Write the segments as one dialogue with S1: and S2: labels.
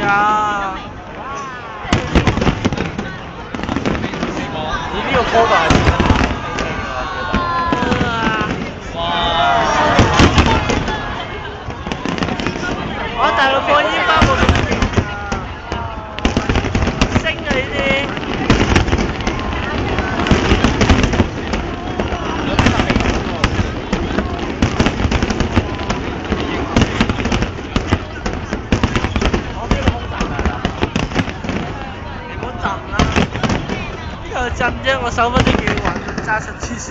S1: 㗎。
S2: 咦？呢個波就係點啊？
S1: 我大陸放煙花冇咁勁啊，升啊呢啲。你唔好震啦，呢度震啫，我手分都幾穩，揸實黐線。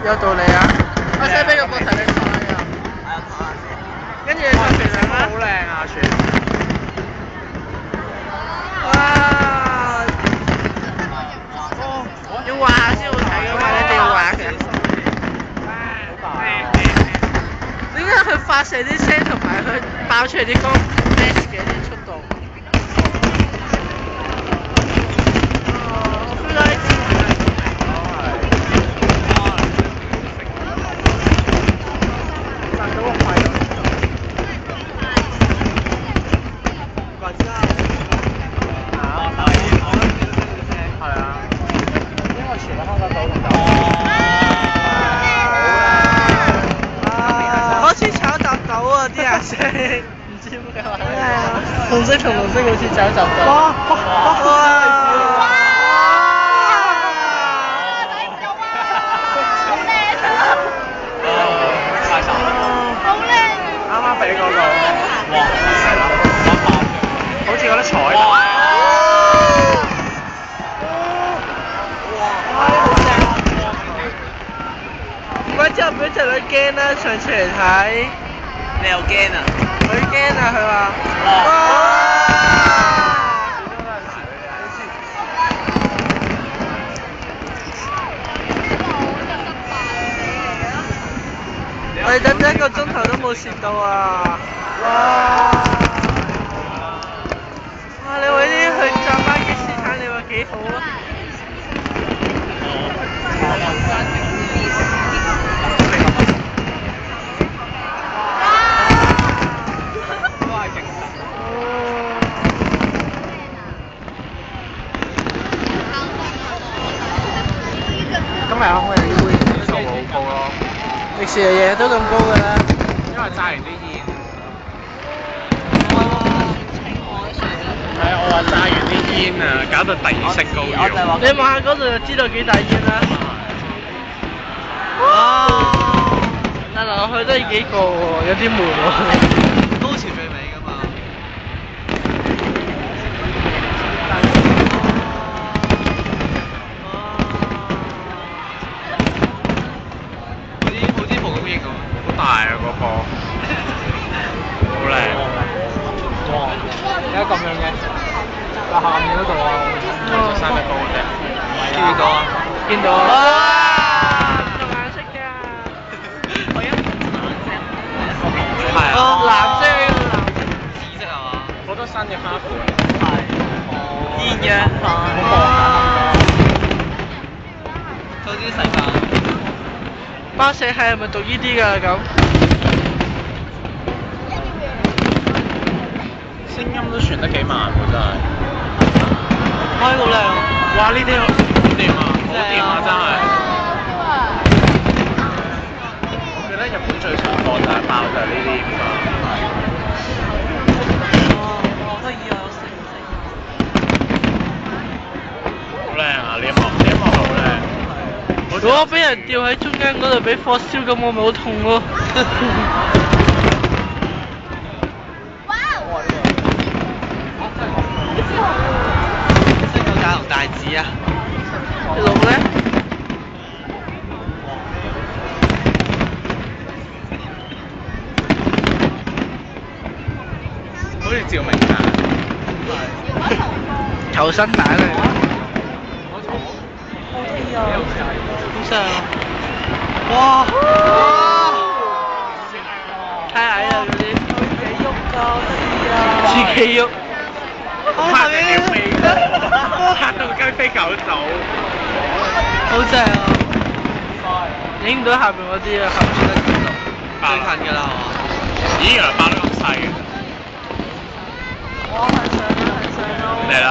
S1: 有道理啊！我使俾個膊頭你坐下㗎。係啊，坐下先。跟住你坐船上啦。好靚啊船！哇！哦，要畫下先好睇㗎嘛，你一定要畫嘅。點解佢發射啲聲同埋佢爆出嚟啲光 match 嘅啲速度？我 feel 到啲字好似炒雜豆啊啲顏色，唔知點解。紅色同綠色好似炒雜豆。哇！啱啱俾嗰個，哇，係啦，好似嗰啲彩蛋。唔怪之後表侄女驚啦，上次嚟睇。你又驚啊？佢驚啊！佢話。我哋等咗1個鐘頭都冇蝕到啊！哇！哇！你話啲去扎巴基斯坦，你話幾好啊？今日可能啲會指數好高咯。平時日日都咁高㗎啦。因為炸完啲煙。係啊，我話炸完啲煙啊，搞到地勢高咗。你望下嗰度就知道幾大煙啦。哇！但係落去都係幾個喎，有啲悶喎。高潮最尾㗎嘛。好似冇咁型喎，好大啊個波，好靚。哇！而家咁樣嘅，但下面嗰度啊，就3米高嘅啫。見唔見到啊？見到啊！哇！唔同顏色㗎。我一藍色。係啊。哦，藍色呢個藍。紫色係嘛？好多新嘅花款。係。鴛鴦花。好望下。做啲細化。巴士係咪讀呢啲㗎咁？聲音都傳得幾慢喎，真係。開好靚！哇！呢啲好掂啊，好掂啊，真係。我記得日本最常播就係爆就係呢啲㗎。哦，可以啊，好靚啊！呢一幕好靚。如果俾人吊喺中間嗰度俾火燒咁，我咪好痛咯。大紅大紫啊！龍咧？好似趙明啊！求生蛋嚟。好正啊！哇！太矮啦嗰啲。自己喐㗎，得意啊！自己喐。嚇到雞飛，嚇到雞飛狗走，好正啊！
S2: 影唔到下邊嗰啲啊，後邊得幾度？最近㗎啦，係嘛？
S1: 咦，原來包得咁細嘅。
S2: 我係上啦，係上啦。
S1: 嚟啦！